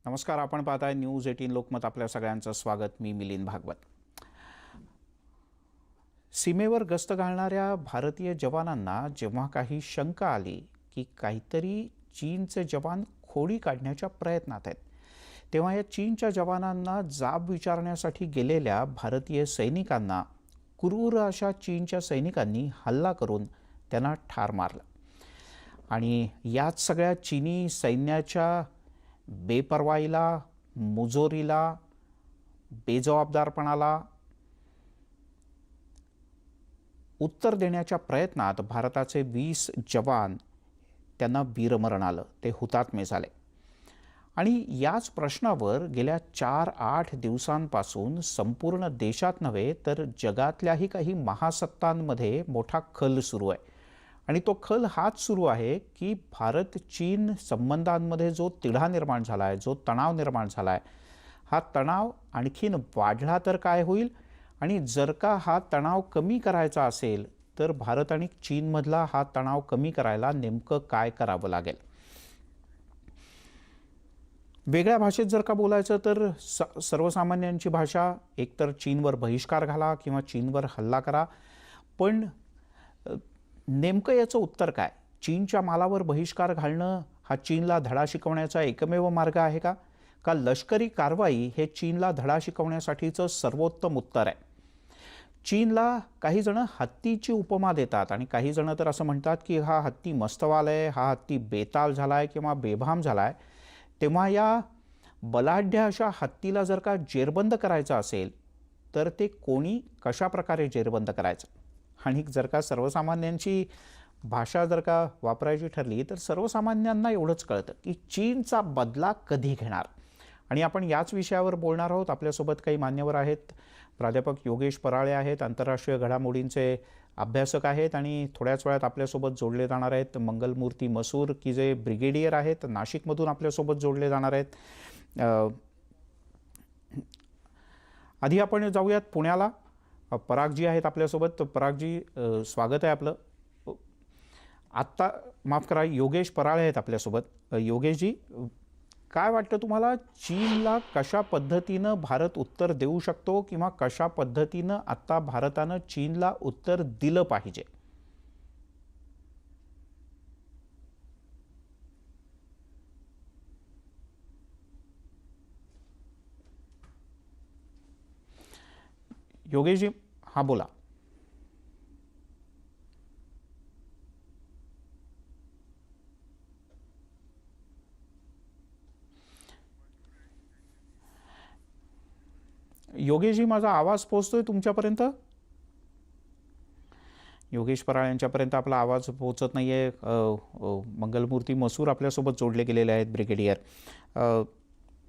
नमस्कार. आपण पाहताय न्यूज 18 लोकमत. आपल्या सगळ्यांचं स्वागत. मी मिलिंद भागवत. सीमेवर गस्त घालणाऱ्या भारतीय जवानांना जेव्हा काही शंका आली की काहीतरी चीनचे जवान खोडी काढण्याच्या प्रयत्नात आहेत, तेव्हा या चीनच्या जवानांना जाब विचारण्यासाठी गेलेल्या भारतीय सैनिकांना क्रूर अशा चीनच्या सैनिकांनी हल्ला करून त्यांना ठार मारलं. आणि याच सगळ्या चीनी सैन्याच्या बेपरवाईला, मुजोरीला, बेजबाबदारपणाला उत्तर देण्याच्या प्रयत्नात भारताचे 20 जवान त्यांना वीरमरण आलं. ते हुतात्मे झाले. आणि याच प्रश्नावर गेल्या 4-8 दिवसांपासून संपूर्ण देशात नव्हे तर जगातल्याही काही महासत्तांमध्ये मोठा खल सुरू आहे. आणि तो खल हाच सुरू आहे की भारत चीन संबंधांमध्ये जो तिढा निर्माण झाला आहे, जो तणाव निर्माण झाला आहे, हा तणाव आणखीन वाढला तर काय होईल, आणि जर का हा तणाव कमी करायचा असेल तर भारत आणि चीनमधला हा तणाव कमी करायला नेमकं काय करावं लागेल. वेगळ्या भाषेत जर का बोलायचं तर सर्वसामान्यांची भाषा एकतर चीनवर बहिष्कार घाला किंवा चीनवर हल्ला करा. पण नेमकं याचं उत्तर काय? चीनच्या मालावर बहिष्कार घालणं हा चीनला धडा शिकवण्याचा एकमेव मार्ग आहे का? का लष्करी कारवाई हे चीनला धडा शिकवण्यासाठीचं सर्वोत्तम उत्तर आहे? चीनला काही जण हत्तीची उपमा देतात आणि काही जण तर असं म्हणतात की हा हत्ती मस्तवाल आहे, हा हत्ती बेताल झालाय किंवा बेभाम झालाय. तेव्हा या बलाढ्य अशा हत्तीला जर का जेरबंद करायचं असेल तर ते कोणी कशा प्रकारे जेरबंद करायचं? आणि जर का सर्वसामान्यांची भाषा जर का वापरायची ठरली तर सर्वसामान्यांना एवढंच कळतं की चीनचा बदला कधी घेणार. आणि आपण याच विषयावर बोलणार आहोत. आपल्यासोबत काही मान्यवर आहेत. प्राध्यापक योगेश पराळे आहेत, आंतरराष्ट्रीय घडामोडींचे अभ्यासक आहेत. आणि थोड्याच वेळात आपल्यासोबत जोडले जाणार आहेत मंगलमूर्ती मसूर, की जे ब्रिगेडियर आहेत, नाशिकमधून आपल्यासोबत जोडले जाणार आहेत. आधी आपण जाऊयात पुण्याला. परागजी आहेत आपल्यासोबत. परागजी, स्वागत आहे आपलं. आत्ता माफ करा, योगेश पराळे आहेत आपल्यासोबत. योगेशजी, काय वाटतं तुम्हाला, चीनला कशा पद्धतीनं भारत उत्तर देऊ शकतो किंवा कशा पद्धतीनं आत्ता भारतानं चीनला उत्तर दिलं पाहिजे? योगेशजी, हां बोला. योगेशजी, माझा आवाज पोहोचतोय तुमच्यापर्यंत? योगेश पराळे यांच्यापर्यंत आपला आवाज पोहोचत नाही आहे. मंगलमूर्ती मसूर आपल्यासोबत जोडले गेलेले आहेत, ब्रिगेडियर.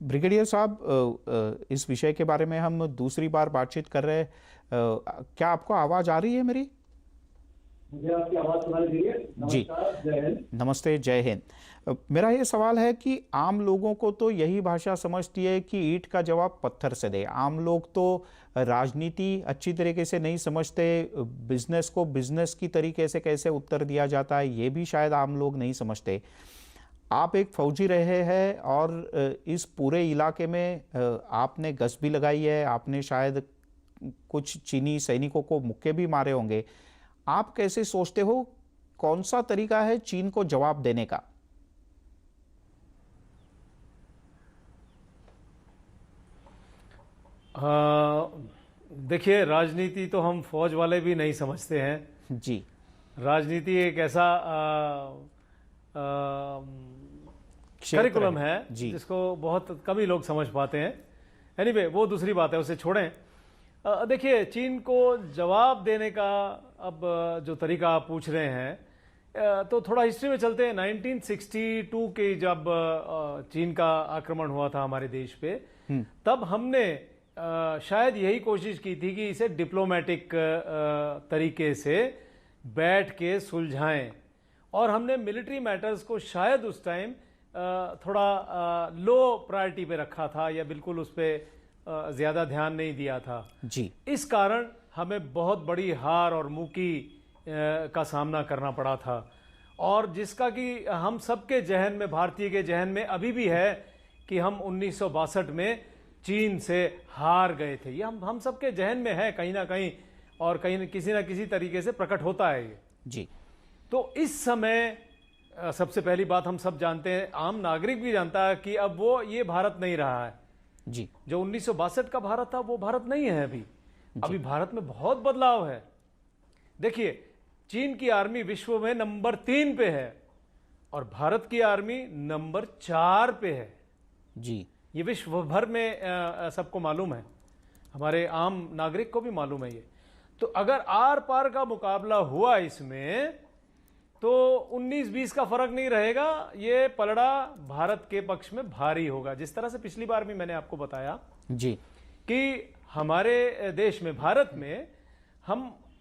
ब्रिगेडियर साहब, इस विषय के बारे में हम दूसरी बार बातचीत कर रहे हैं. क्या आपको आवाज़ आ रही है मेरी? मुझे आपकी आवाज़ सुनाई दे रही है। नमस्कार, जय हिंद। नमस्ते, जय हिंद. मेरा ये सवाल है कि आम लोगों को तो यही भाषा समझती है कि ईंट का जवाब पत्थर से दे. आम लोग तो राजनीति अच्छी तरीके से नहीं समझते. बिजनेस को बिजनेस की तरीके से कैसे उत्तर दिया जाता है ये भी शायद आम लोग नहीं समझते. आप एक फौजी रहे हैं और इस पूरे इलाके में आपने गश्त भी लगाई है. आपने शायद कुछ चीनी सैनिकों को मुक्के भी मारे होंगे. आप कैसे सोचते हो, कौन सा तरीका है चीन को जवाब देने का? देखिए, राजनीति तो हम फौज वाले भी नहीं समझते हैं जी. राजनीति एक ऐसा करिकुलम है जिसको बहुत कम ही लोग समझ पाते हैं. एनीवे, वो दूसरी बात है, उसे छोड़ें. देखिए, चीन को जवाब देने का अब जो तरीका आप पूछ रहे हैं, तो थोड़ा हिस्ट्री में चलते हैं. 1962 के जब चीन का आक्रमण हुआ था हमारे देश पे, तब हमने शायद यही कोशिश की थी कि इसे डिप्लोमेटिक तरीके से बैठ के सुलझाएं. और हमने मिलिट्री मैटर्स को शायद उस टाइम थोड़ा लो प्रायोरिटी पे रखा था, या बिल्कुल उस पर ज़्यादा ध्यान नहीं दिया था जी. इस कारण हमें बहुत बड़ी हार और मुकी का सामना करना पड़ा था. और जिसका कि हम सबके जहन में, भारतीय के जहन में अभी भी है कि हम 1962 में चीन से हार गए थे। ये हम सबके जहन में है कहीं ना कहीं, और कहीं ना किसी तरीके से प्रकट होता है ये जी। तो इस समय सबसे पहली बात हम सब जानते हैं, आम नागरिक भी जानता है कि अब वो ये भारत नहीं रहा है। जी। जो 1962 का भारत था वो भारत नहीं है अभी भारत में बहुत बदलाव है। देखिए, चीन की आर्मी विश्व में नंबर 3 पे है और भारत की आर्मी नंबर 4 पे है। जी। ये विश्व भर में सबको मालूम है, हमारे आम नागरिक को भी मालूम है ये। तो अगर आर पार का मुकाबला हुआ इसमें, तो 19-20 का फर्क नहीं रहेगा, ये पलड़ा भारत के पक्ष में भारी होगा। जिस तरह से पिछली बार भी मैंने आपको बताया जी कि हमारे देश में, भारत में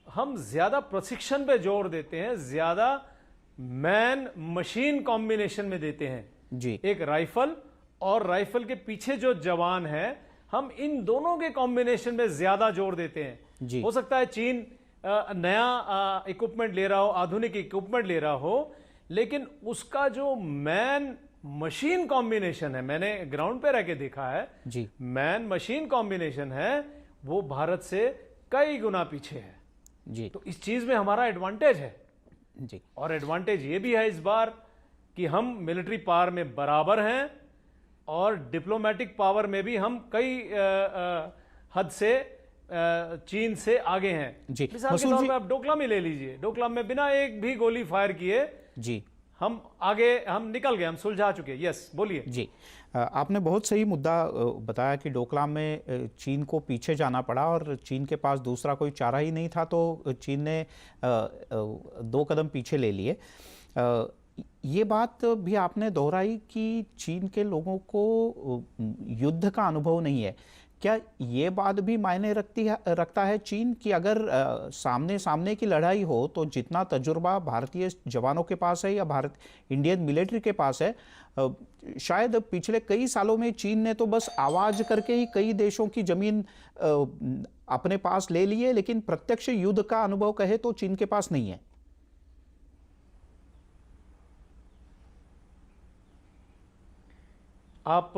हम ज्यादा प्रशिक्षण पे जोर देते हैं, ज्यादा मैन मशीन कॉम्बिनेशन में देते हैं। जी। एक राइफल और राइफल के पीछे जो जवान है, हम इन दोनों के कॉम्बिनेशन में ज्यादा जोर देते हैं। जी। हो सकता है चीन नया इक्विपमेंट ले रहा हो, आधुनिक इक्विपमेंट ले रहा हो, लेकिन उसका जो मैन मशीन कॉम्बिनेशन है, मैंने ग्राउंड पे रह के देखा है, जी। मैन मशीन कॉम्बिनेशन है, वो भारत से कई गुना पीछे है। जी। तो इस चीज में हमारा एडवांटेज है। जी। और एडवांटेज ये भी है इस बार कि हम मिलिट्री पावर में बराबर हैं और डिप्लोमेटिक पावर में भी हम कई हद से चीन से आगे हैं। जी। मिसाल के मसूद तौर जी- पे आप डोकलाम ही ले लीजिए, डोकलाम में बिना एक भी गोली फायर किए जी। हम निकल गए, हम सुलझा चुके। यस, बोलिए। जी। आपने बहुत सही मुद्दा बताया कि डोकलाम में चीन को पीछे जाना पड़ा और चीन के पास दूसरा कोई चारा ही नहीं था, तो चीन ने 2 कदम पीछे ले लिए। ये बात भी आपने दोहराई कि चीन के लोगों को युद्ध का अनुभव नहीं है। क्या ये बात भी मायने रखता है चीन कि अगर सामने सामने की लड़ाई हो तो जितना तजुर्बा भारतीय जवानों के पास है या इंडियन मिलिट्री के पास है, शायद पिछले कई सालों में चीन ने तो बस आवाज करके ही कई देशों की जमीन अपने पास ले ली है, लेकिन प्रत्यक्ष युद्ध का अनुभव कहे तो चीन के पास नहीं है। आप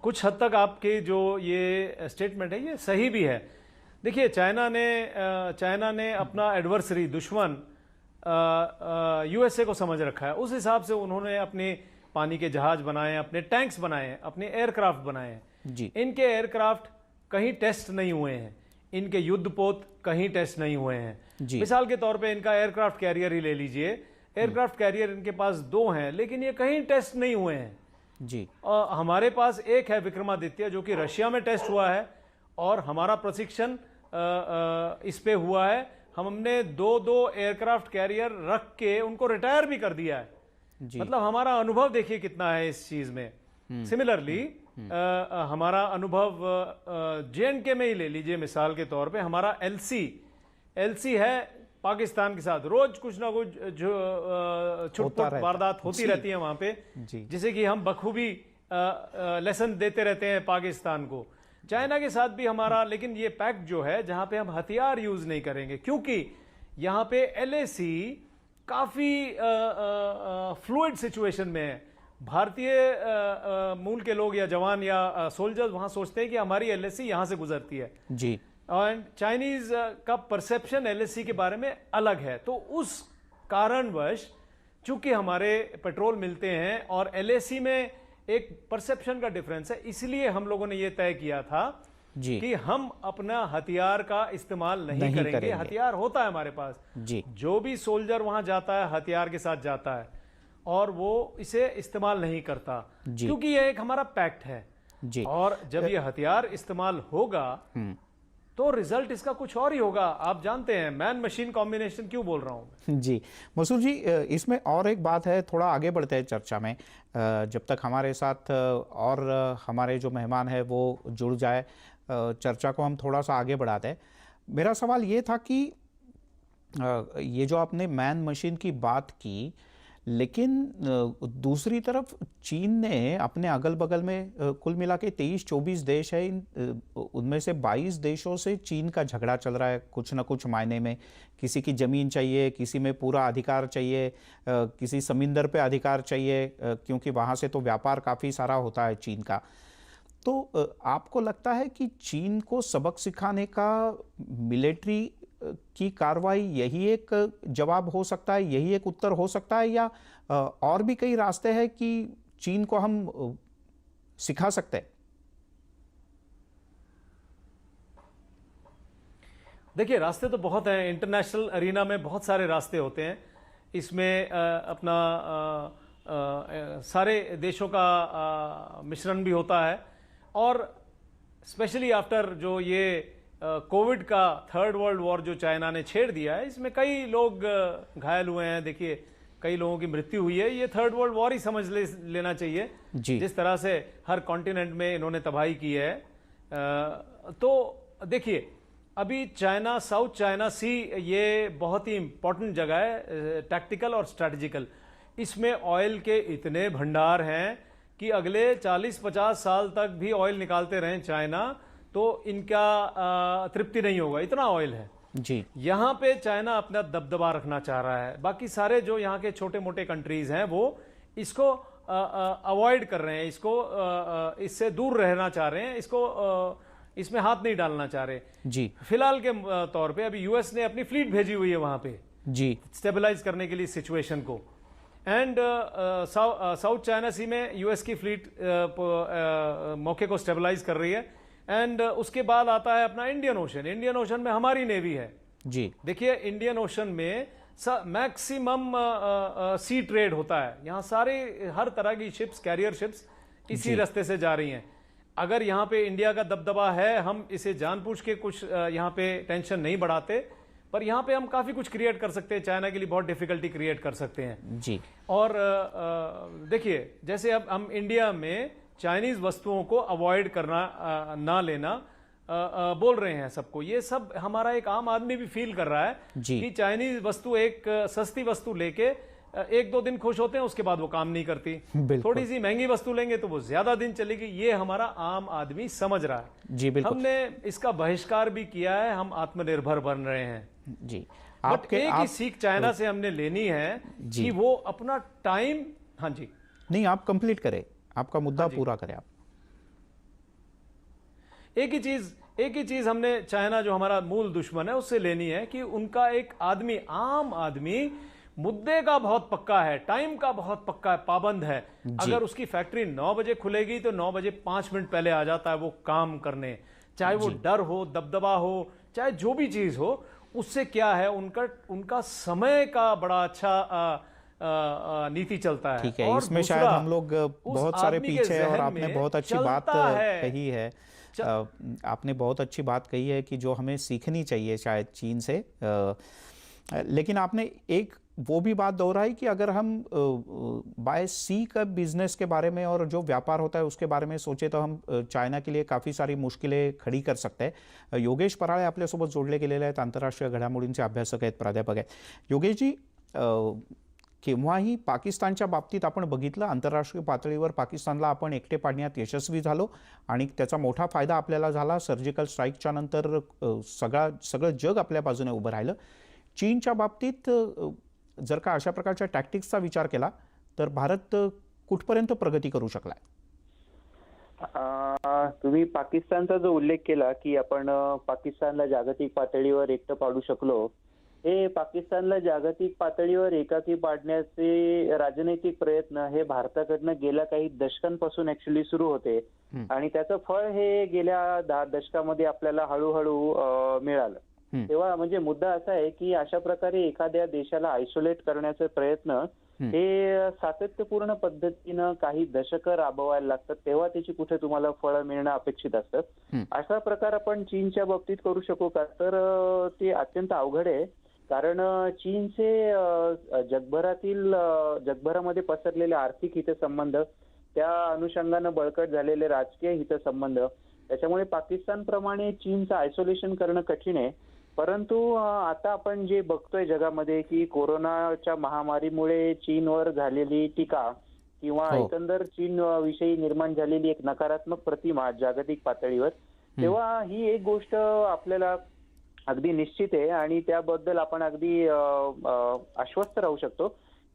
कुछ हद तक आपके जो ये स्टेटमेंट है ये सही भी है। देखिए, चाइना ने अपना एडवर्सरी, दुश्मन यूएसए को समझ रखा है। उस हिसाब से उन्होंने अपने पानी के जहाज बनाए, अपने टैंक्स बनाए हैं, अपने एयरक्राफ्ट बनाए हैं। जी। इनके एयरक्राफ्ट कहीं टेस्ट नहीं हुए हैं, इनके युद्धपोत कहीं टेस्ट नहीं हुए हैं। जी। मिसाल के तौर पे इनका एयरक्राफ्ट कैरियर ही ले लीजिए। एयरक्राफ्ट कैरियर इनके पास 2 हैं, लेकिन ये कहीं टेस्ट नहीं हुए हैं। जी। हमारे पास एक है विक्रमादित्य, जो कि रशिया में टेस्ट हुआ है और हमारा प्रशिक्षण इस पे हुआ है। हमने 2-2 एयरक्राफ्ट कैरियर रख के उनको रिटायर भी कर दिया है। जी। मतलब हमारा अनुभव देखिए कितना है इस चीज में। सिमिलरली हमारा अनुभव JNK में ही ले लीजिए मिसाल के तौर पे। हमारा एलसी है पाकिस्तान के साथ, रोज कुछ ना कुछ जो छुटपुट वारदात होती रहती है वहां पे, जिसे कि हम बखूबी लेसन देते रहते हैं पाकिस्तान को। चाइना के साथ भी हमारा, लेकिन ये पैक्ट जो है जहां पे हम हथियार यूज नहीं करेंगे, क्योंकि यहां पे LAC काफी फ्लूइड सिचुएशन में है। भारतीय मूल के लोग या जवान या सोल्जर्स वहां सोचते हैं कि हमारी LAC यहां से गुजरती है, जी, और चाइनीज का परसेप्शन LAC के बारे में अलग है। तो उस कारणवश चूंकि हमारे पेट्रोल मिलते हैं और LAC में एक परसेप्शन का डिफरेंस है, इसलिए हम लोगों ने यह तय किया था जी, कि हम अपना हथियार का इस्तेमाल नहीं करेंगे। हथियार होता है हमारे पास जी। जो भी सोल्जर वहां जाता है हथियार के साथ जाता है और वो इसे इस्तेमाल नहीं करता, क्योंकि यह एक हमारा पैक्ट है जी। और जब ये हथियार इस्तेमाल होगा तो रिजल्ट इसका कुछ और ही होगा। आप जानते हैं मैन मशीन कॉम्बिनेशन क्यों बोल रहा हूं जी। मसूद जी, इसमें और एक बात है, थोड़ा आगे बढ़ते हैं चर्चा में, जब तक हमारे साथ और हमारे जो मेहमान है वो जुड़ जाए, चर्चा को हम थोड़ा सा आगे बढ़ाते हैं। मेरा सवाल ये था कि ये जो आपने मैन मशीन की बात की, लेकिन दूसरी तरफ चीन ने अपने अगल बगल में कुल मिला के 23-24 देश है, उनमें से 22 देशों से चीन का झगड़ा चल रहा है कुछ ना कुछ मायने में। किसी की ज़मीन चाहिए, किसी में पूरा अधिकार चाहिए, किसी समुंदर पे अधिकार चाहिए, क्योंकि वहाँ से तो व्यापार काफ़ी सारा होता है चीन का। तो आपको लगता है कि चीन को सबक सिखाने का मिलिट्री की कार्रवाई यही एक जवाब हो सकता है, यही एक उत्तर हो सकता है, या और भी कई रास्ते हैं कि चीन को हम सिखा सकते हैं? देखिए, रास्ते तो बहुत हैं। इंटरनेशनल अरीना में बहुत सारे रास्ते होते हैं। इसमें सारे देशों का मिश्रण भी होता है, और स्पेशली आफ्टर जो ये कोविड का थर्ड वर्ल्ड वॉर जो चाइना ने छेड़ दिया है, इसमें कई लोग घायल हुए हैं। देखिए, कई लोगों की मृत्यु हुई है। ये थर्ड वर्ल्ड वॉर ही समझ लेना चाहिए जी। जिस तरह से हर कॉन्टिनेंट में इन्होंने तबाही की है। तो देखिए, अभी चाइना, साउथ चाइना सी, ये बहुत ही इंपॉर्टेंट जगह है, टैक्टिकल और स्ट्रैटेजिकल। इसमें ऑयल के इतने भंडार हैं कि अगले 40-50 साल तक भी ऑयल निकालते रहें चाइना, तो इनका तृप्ति नहीं होगा, इतना ऑयल है जी। यहाँ पे। चाइना अपना दबदबा रखना चाह रहा है। बाकी सारे जो यहाँ के छोटे मोटे कंट्रीज हैं वो इसको अवॉइड कर रहे हैं, इसको इससे दूर रहना चाह रहे हैं, इसको इसमें हाथ नहीं डालना चाह रहे जी। फिलहाल के तौर पे। अभी यूएस ने अपनी फ्लीट भेजी हुई है वहां पे जी। स्टेबलाइज करने के लिए सिचुएशन को। एंड साउथ चाइना सी में यूएस की फ्लीट मौके को स्टेबलाइज कर रही है। एंड उसके बाद आता है अपना इंडियन ओशन। इंडियन ओशन में हमारी नेवी है जी। देखिए, इंडियन ओशन में मैक्सिमम सी ट्रेड होता है। यहाँ सारे हर तरह की शिप्स, कैरियर शिप्स इसी रास्ते से जा रही हैं। अगर यहाँ पे इंडिया का दबदबा है, हम इसे जानबूझ के कुछ यहाँ पे टेंशन नहीं बढ़ाते, पर यहाँ पे हम काफी कुछ क्रिएट कर सकते हैं, चाइना के लिए बहुत डिफिकल्टी क्रिएट कर सकते हैं जी। और देखिए, जैसे अब हम इंडिया में चाइनीज वस्तुओं को अवॉइड करना, ना लेना बोल रहे हैं सबको। ये सब हमारा एक आम आदमी भी फील कर रहा है कि चाइनीज वस्तु, एक सस्ती वस्तु लेके 1-2 दिन खुश होते हैं, उसके बाद वो काम नहीं करती। थोड़ी सी महंगी वस्तु लेंगे तो वो ज्यादा दिन चलेगी। ये हमारा आम आदमी समझ रहा है। जी बिल्कुल। हमने इसका बहिष्कार भी किया है, हम आत्मनिर्भर बन रहे हैं जी। बट एक ही सीख चाइना से हमने लेनी है कि वो अपना टाइम। हाँ जी, नहीं, आप कंप्लीट करें, आपका मुद्दा पूरा करें आप। एक ही चीज हमने चाइना, जो हमारा मूल दुश्मन है, उससे लेनी है कि उनका एक आदमी, आम आदमी मुद्दे का बहुत पक्का है, टाइम का बहुत पक्का है, पाबंद है। अगर उसकी फैक्ट्री 9 बजे खुलेगी तो 9 बजे 5 मिनट पहले आ जाता है वो काम करने। चाहे वो डर हो, दबदबा हो, चाहे जो भी चीज हो, उससे क्या है, उनका समय का बड़ा अच्छा नीति चलता है। ठीक है, इसमें शायद हम लोग बहुत सारे पीछे हैं, और आपने बहुत अच्छी बात कही है। आपने बहुत अच्छी बात कही है कि जो हमें सीखनी चाहिए शायद चीन से। लेकिन आपने एक वो भी बात दोहराई कि अगर हम बाय सी का बिजनेस के बारे में और जो व्यापार होता है उसके बारे में सोचे, तो हम चायना के लिए काफ़ी सारी मुश्किलें खडी कर सकते हैं। योगेश पराळे आपल्यासोबत जोडले गेलेले आहेत, आंतरराष्ट्रीय घडामोडींचे अभ्यासक आहेत, प्राध्यापक आहेत। योगेशजी, केव्हाही पाकिस्तानच्या बाबतीत आपण बघितलं, आंतरराष्ट्रीय पातळीवर पाकिस्तानला आपण एकटे पाडण्यात यशस्वी झालो आणि त्याचा मोठा फायदा आपल्याला झाला। सर्जिकल स्ट्राईकच्या नंतर सगळं जग आपल्या बाजूने उभं राहिलं। चीनच्या बाबतीत जर का अशा प्रकारच्या टॅक्टिक्सचा विचार केला तर भारत कुठपर्यंत प्रगती करू शकलाय? तुम्ही पाकिस्तानचा जो उल्लेख केला की आपण पाकिस्तानला जागतिक पातळीवर एकटं पाडू शकलो, हे पाकिस्तानला जागतिक पातळीवर एकाकी पाडण्याचे राजनैतिक प्रयत्न हे भारताकडनं गेल्या काही दशकांपासून ऍक्च्युअली सुरू होते आणि त्याचं फळ हे गेल्या 10 दशकामध्ये आपल्याला हळूहळू मिळालं। तेव्हा म्हणजे मुद्दा असा आहे की अशा प्रकारे एखाद्या देशाला आयसोलेट करण्याचे प्रयत्न हे सातत्यपूर्ण पद्धतीनं काही दशकं राबवायला लागतात, तेव्हा त्याची कुठे तुम्हाला फळं मिळणं अपेक्षित असतं। असा प्रकार आपण चीनच्या बाबतीत करू शकू का? तर ते अत्यंत अवघड आहे, कारण चीनचे जगभरामध्ये पसरलेले आर्थिक हितसंबंध, त्या अनुषंगानं बळकट झालेले राजकीय हितसंबंध, त्याच्यामुळे पाकिस्तानप्रमाणे चीनचं आयसोलेशन करणं कठीण आहे। परंतु आता आपण जे बघतोय जगामध्ये की कोरोनाच्या महामारीमुळे चीनवर झालेली टीका किंवा हो. एकंदर चीन विषयी निर्माण झालेली एक नकारात्मक प्रतिमा जागतिक पातळीवर, तेव्हा ही एक गोष्ट आपल्याला अगदी निश्चित आहे आणि त्याबद्दल आपण अगदी आश्वस्त राहू शकतो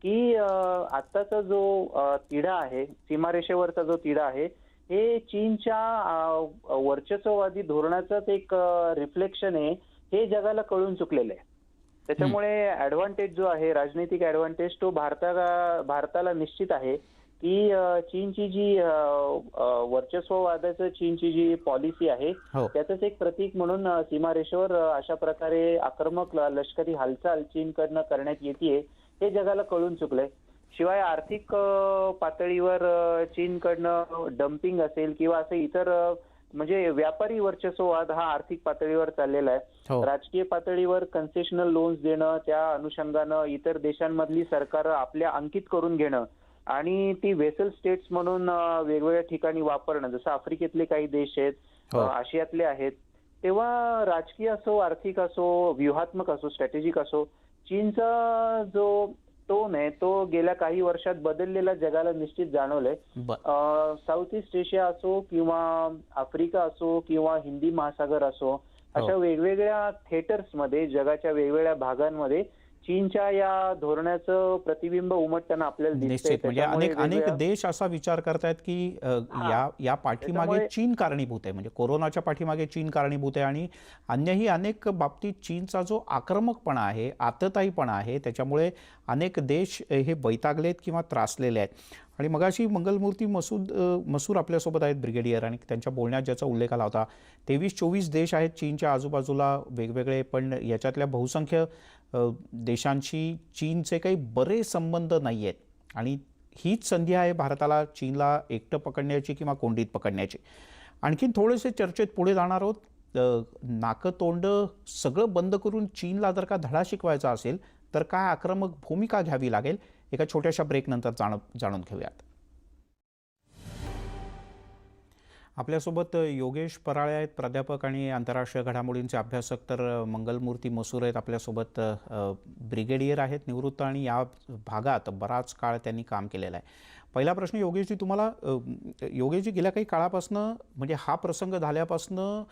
की आत्ताचा जो तिढा आहे, सीमारेषेवरचा जो तिढा आहे, हे चीनच्या वर्चस्ववादी धोरणाचंच एक रिफ्लेक्शन आहे, हे जगाला कळून चुकलेलं आहे. त्याच्यामुळे ऍडव्हान्टेज जो आहे, राजनैतिक ऍडव्हान्टेज, तो भारताला निश्चित आहे की चीनची जी वर्चस्ववादाचं चीनची जी पॉलिसी आहे, हो. त्याचंच एक प्रतीक म्हणून सीमारेषेवर अशा प्रकारे आक्रमक लष्करी हालचाल चीनकडनं करण्यात येते, हे जगाला कळून चुकलंय. शिवाय आर्थिक पातळीवर चीनकडनं डम्पिंग असेल किंवा असे इतर म्हणजे व्यापारी वर्चस्ववाद हा आर्थिक पातळीवर चाललेला आहे. हो. राजकीय पातळीवर कन्सेशनल लोन्स देणं, त्या अनुषंगानं इतर देशांमधली सरकार आपल्या अंकित करून घेणं आणि ती वेसल स्टेट्स म्हणून वेगवेगळ्या ठिकाणी वापरणं, जसं आफ्रिकेतले काही देश आहेत, हो. आशियातले आहेत. तेव्हा राजकीय असो, आर्थिक असो, व्यूहात्मक असो, स्ट्रॅटेजिक असो, चीनचा जो टोन आहे तो गेल्या काही वर्षात बदललेला जगाला निश्चित जाणवलंय. साऊथ ईस्ट एशिया असो किंवा आफ्रिका असो किंवा हिंदी महासागर असो, अशा वेगवेगळ्या थिएटर्समध्ये, जगाच्या वेगवेगळ्या भागांमध्ये चीनच्या या धोरणाचं प्रतिबिंब उमटताना आपल्याला दिसतंय. निश्चित. म्हणजे अनेक त्याच्यामुळे देश असा विचार करतायत की या पाठीमागे त्याच्यामुळे चीन कारणीभूत आहे, म्हणजे कोरोनाच्या पाठीमागे चीन कारणीभूत आहे आणि अन्यही अनेक बाबतीत चीनचा जो आक्रमकपणा आहे, आतताईपणा आहे, त्याच्यामुळे अनेक देश हे वैतागलेत किंवा त्रासलेले आहेत. आणि मगाशी मंगलमूर्ती मसूर आपल्यासोबत आहेत, ब्रिगेडियर, आणि त्यांच्या बोलण्यात ज्याचा उल्लेख आला होता, 23-24 देश आहेत चीनच्या आजूबाजूला वेगवेगळे, पण याच्यातल्या बहुसंख्य देशांशी चीनचे काही बरे संबंध नाही आहेत आणि हीच संधी आहे भारताला चीनला एकटं पकडण्याची किंवा कोंडीत पकडण्याची. आणखीन थोडेसे चर्चेत पुढे जाणार आहोत. नाकं तोंड सगळं बंद करून चीनला जर का धडा शिकवायचा असेल तर काय आक्रमक भूमिका घ्यावी लागेल, एका छोट्याशा ब्रेकनंतर जाणून घेऊयात. आपल्यासोबत योगेश पराळे आहेत, प्राध्यापक आणि आंतरराष्ट्रीय घडामोडींचे अभ्यासक. तर मंगलमूर्ती मसूर आहेत आपल्यासोबत, ब्रिगेडियर आहेत निवृत्त, आणि या भागात बराच काळ त्यांनी काम केलेलं आहे. पहिला प्रश्न योगेशजी तुम्हाला. योगेशजी, गेल्या काही काळापासनं, म्हणजे हा प्रसंग झाल्यापासनं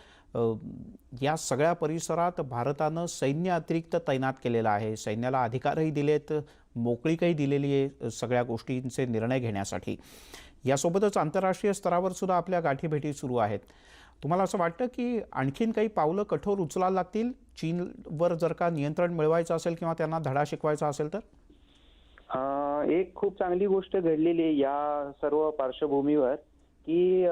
या सगळ्या परिसरात भारतानं सैन्य अतिरिक्त तैनात केलेलं आहे, सैन्याला अधिकारही दिलेत, मोकळीकही दिलेली आहे सगळ्या गोष्टींचे निर्णय घेण्यासाठी. यासोबतच आंतरराष्ट्रीय स्तरावर सुद्धा आपल्या गाठीभेटी सुरू आहेत. तुम्हाला असं वाटतं की आणखीन काही पावलं कठोर उचलायला लागतील चीनवर जर का नियंत्रण मिळवायचं असेल किंवा त्यांना धडा शिकवायचा असेल तर? एक खूप चांगली गोष्ट घडलेली आहे या सर्व पार्श्वभूमीवर की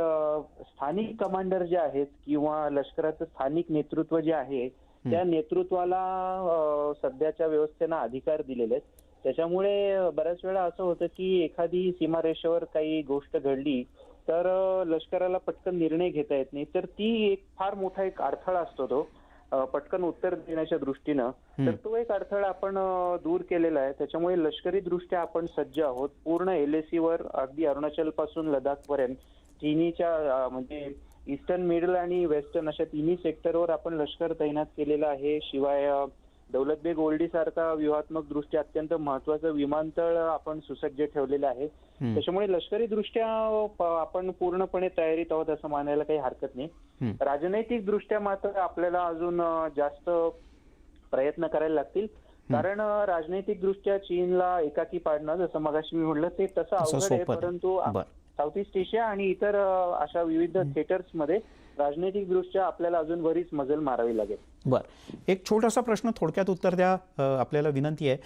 स्थानिक कमांडर जे आहेत किंवा लष्कराचं स्थानिक नेतृत्व जे आहे, त्या नेतृत्वाला सध्याच्या व्यवस्थेनं अधिकार दिलेले आहेत. त्याच्यामुळे बऱ्याच वेळा असं होतं की एखादी सीमारेषेवर काही गोष्ट घडली तर लष्कराला पटकन निर्णय घेता येत नाही, तर ती एक फार मोठा एक अडथळा असतो तो पटकन उत्तर देण्याच्या दृष्टीनं. तर तो एक अडथळा आपण दूर केलेला आहे. त्याच्यामुळे लष्करी दृष्ट्या आपण सज्ज आहोत. पूर्ण LAC वर, अगदी अरुणाचल पासून लडाख पर्यंत चीनीच्या म्हणजे ईस्टर्न, मिडल आणि वेस्टर्न अशा तिन्ही सेक्टरवर आपण लष्कर तैनात केलेलं आहे. शिवाय दौलत बेग ओल्डी सारखा व्यूहात्मक दृष्ट्या अत्यंत महत्वाचं विमानतळ आपण सुसज्ज ठेवलेलं आहे. त्याच्यामुळे लष्करी दृष्ट्या आपण पूर्णपणे तयारीत आहोत असं मानायला काही हरकत नाही. राजनैतिक दृष्ट्या मात्र आपल्याला अजून जास्त प्रयत्न करायला लागतील, कारण राजनैतिक दृष्ट्या चीनला एकाकी पाडणं, जसं मगाशी मी म्हटलं, ते तसं अवघड आहे. परंतु साऊथ ईस्ट एशिया आणि इतर अशा विविध थिएटर्समध्ये राजनैतिक दृष्ट्या आपल्याला अजून बरीच मजल मारावी लागेल. बरं, एक छोटासा प्रश्न थोडक्यात उत्तर द्या, आपल्याला विनंती आहे.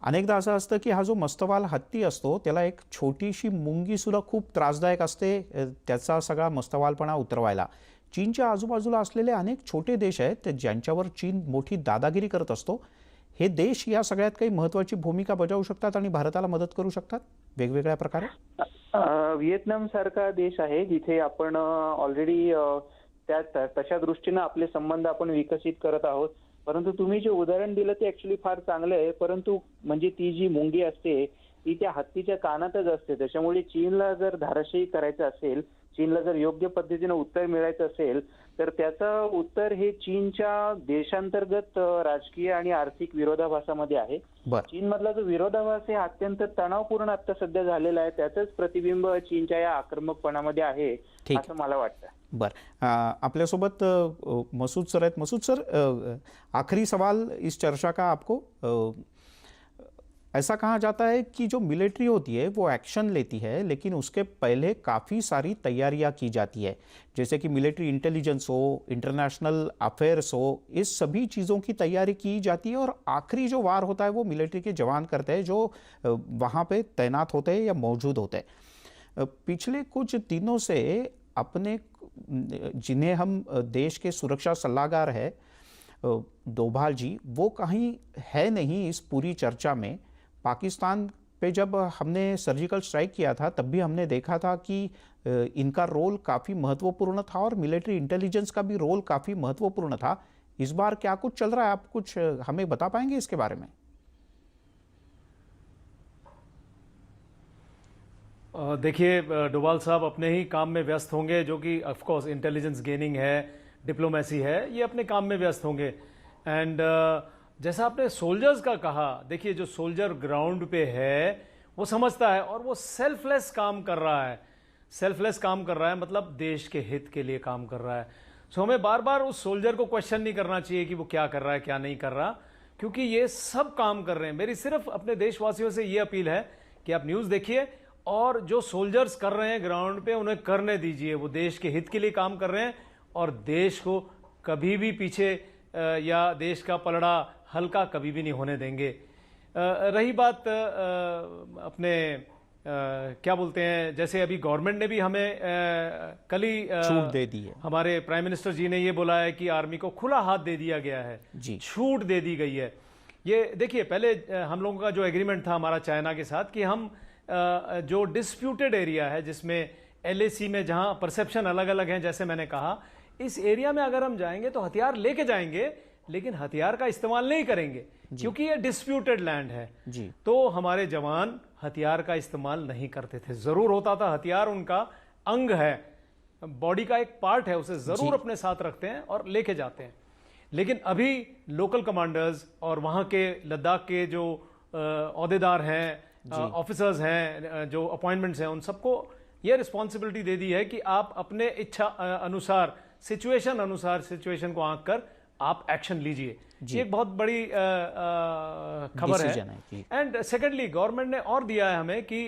अनेकदा असं असतं की हा जो मस्तवाल हत्ती असतो त्याला एक छोटीशी मुंगी सुद्धा खूप त्रासदायक असते त्याचा सगळा मस्तवालपणा उतरवायला. चीनच्या आजूबाजूला असलेले अनेक छोटे देश आहेत ज्यांच्यावर चीन मोठी दादागिरी करत असतो. हे देश या सगळ्यात काही महत्त्वाची भूमिका बजावू शकतात आणि भारताला मदत करू शकतात वेगवेगळ्या प्रकारे. व्हिएतनाम सारखा देश आहे जिथे आपण ऑलरेडी तशा दृष्टीनं आपले संबंध आपण विकसित करत आहोत. परंतु तुम्ही जे उदाहरण दिलं ते ऍक्च्युली फार चांगलं आहे. परंतु म्हणजे ती जी मुंगी असते ती त्या हत्तीच्या कानातच असते. त्याच्यामुळे चीनला जर धाराशायी करायचं असेल, चीनला जर योग्य पद्धतीने उत्तर मिळायचं असेल, तर त्याचं उत्तर हे चीनच्या देशांतर्गत राजकीय आणि आर्थिक विरोधाभासामध्ये आहे. बरं. चीनमधला जो विरोधाभास आहे अत्यंत तणावपूर्ण आता सध्या झालेला आहे. त्याचंच प्रतिबिंब चीनच्या या आक्रमकपणामध्ये आहे ठीक. असं मला वाटतं. बरं. आपल्यासोबत मसूद सर आहेत. मसूद सर, आखिरी सवाल इस चर्चा का आपको, ऐसा कहा जाता है कि जो मिलिट्री होती है वो एक्शन लेती है, लेकिन उसके पहले काफ़ी सारी तैयारियां की जाती है, जैसे कि मिलिट्री इंटेलिजेंस हो, इंटरनेशनल अफेयर्स हो, इस सभी चीज़ों की तैयारी की जाती है और आखिरी जो वार होता है वो मिलिट्री के जवान करते हैं जो वहाँ पे तैनात होते हैं या मौजूद होते हैं। पिछले कुछ दिनों से अपने, जिन्हें हम देश के सुरक्षा सलाहकार है डोभाल जी, वो कहीं है नहीं इस पूरी चर्चा में। पाकिस्तान पे जब हमने सर्जिकल स्ट्राइक किया था तब भी हमने देखा था कि इनका रोल काफ़ी महत्वपूर्ण था और मिलिट्री इंटेलिजेंस का भी रोल काफ़ी महत्वपूर्ण था। इस बार क्या कुछ चल रहा है, आप कुछ हमें बता पाएंगे इसके बारे में? देखिए, डोभाल साहब अपने ही काम में व्यस्त होंगे, जो कि ऑफ कोर्स इंटेलिजेंस गेनिंग है, डिप्लोमेसी है, ये अपने काम में व्यस्त होंगे। एंड जैसा आपने सोल्जर्स का कहा, देखिए जो सोल्जर ग्राउंड पे है वो समझता है और वो सेल्फलेस काम कर रहा है। सेल्फलेस काम कर रहा है मतलब देश के हित के लिए काम कर रहा है। सो हमें बार बार उस सोल्जर को क्वेश्चन नहीं करना चाहिए कि वो क्या कर रहा है क्या नहीं कर रहा, क्योंकि ये सब काम कर रहे हैं। मेरी सिर्फ अपने देशवासियों से ये अपील है कि आप न्यूज़ देखिए और जो सोल्जर्स कर रहे हैं ग्राउंड पे उन्हें करने दीजिए। वो देश के हित के लिए काम कर रहे हैं और देश को कभी भी पीछे या देश का पलड़ा हल्का कभी भी नहीं होने देंगे। रही बात अपने क्या बोलते हैं, जैसे अभी गवर्नमेंट ने भी हमें कल ही छूट दे दी है। हमारे प्राइम मिनिस्टर जी ने ये बोला है कि आर्मी को खुला हाथ दे दिया गया है जी। छूट दे दी गई है। ये देखिए, पहले हम लोगों का जो एग्रीमेंट था हमारा चाइना के साथ कि हम जो डिस्प्यूटेड एरिया है जिसमें LAC में जहां परसेप्शन अलग अलग हैं, जैसे मैंने कहा, इस एरिया में अगर हम जाएंगे तो हथियार लेके जाएंगे लेकिन हथियार का इस्तेमाल नहीं करेंगे क्योंकि ये डिस्प्यूटेड लैंड है जी। तो हमारे जवान हथियार का इस्तेमाल नहीं करते थे। जरूर होता था, हथियार उनका अंग है, बॉडी का एक पार्ट है, उसे जरूर अपने साथ रखते हैं और लेके जाते हैं। लेकिन अभी लोकल कमांडर्स और वहां के लद्दाख के जो ओहदेदार हैं, ऑफिसर्स हैं, जो अपॉइंटमेंट्स हैं, उन सबको ये रिस्पॉन्सिबिलिटी दे दी है कि आप अपने इच्छा अनुसार, सिचुएशन अनुसार, सिचुएशन को आंक कर आप एक्शन लीजिए। ये एक बहुत बड़ी खबर है। एंड सेकेंडली गवर्नमेंट ने और दिया है हमें कि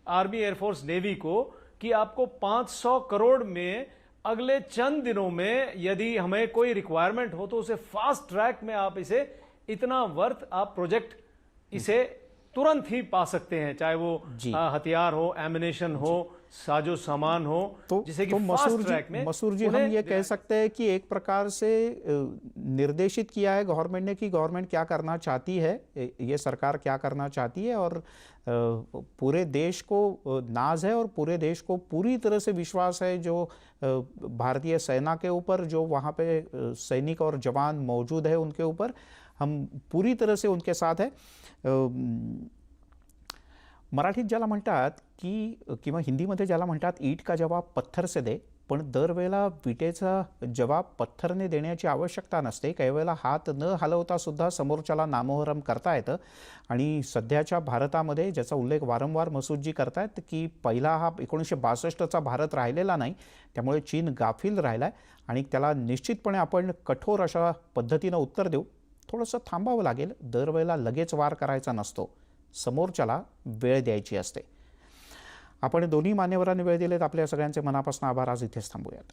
आर्मी, एयरफोर्स, नेवी को कि आपको 500 करोड़ में अगले चंद दिनों में यदि हमें कोई रिक्वायरमेंट हो तो उसे फास्ट ट्रैक में आप इसे इतना वर्थ आप प्रोजेक्ट इसे तुरंत ही पा सकते हैं, चाहे वो हथियार हो, एमिनेशन हो, साजो सामान हो, जिसे कि फास्ट ट्रैक में। मसूर जी, हम ये कह सकते हैं कि एक प्रकार से निर्देशित किया है गवर्नमेंट ने कि गवर्नमेंट क्या करना चाहती है, ये सरकार क्या करना चाहती है, और पूरे देश को नाज है और पूरे देश को पूरी तरह से विश्वास है जो भारतीय सेना के ऊपर, जो वहाँ पे सैनिक और जवान मौजूद है उनके ऊपर हम पूरी तरह से उनके साथ है। मराठीत ज्याला म्हणतात की, किंवा हिंदीमध्ये ज्याला म्हणतात, ईट का जवाब पत्थर से दे, पण दरवेळेला विटेचा जवाब पत्थरने देण्याची आवश्यकता नसते। काही वेळेला हात न हलवता सुद्धा समोरच्याला नामोहरम करता येतं। आणि सध्याच्या भारतामध्ये ज्याचा उल्लेख वारंवार मसूदजी करतायत की पहिला हा 1962चा भारत राहिलेला नाही, त्यामुळे चीन गाफील राहिलाय आणि त्याला निश्चितपणे आपण कठोर अशा पद्धतीने उत्तर देऊ। थोडंसं थांबावं लागेल, दरवेळेला लगेच वार करायचा नसतो, समोरच्याला वेळ द्यायची असते। आपण दोन्ही मान्यवरांनी वेळ दिलेत, आपल्या सगळ्यांचे मनापासून आभार। आज इथेच थांबूयात।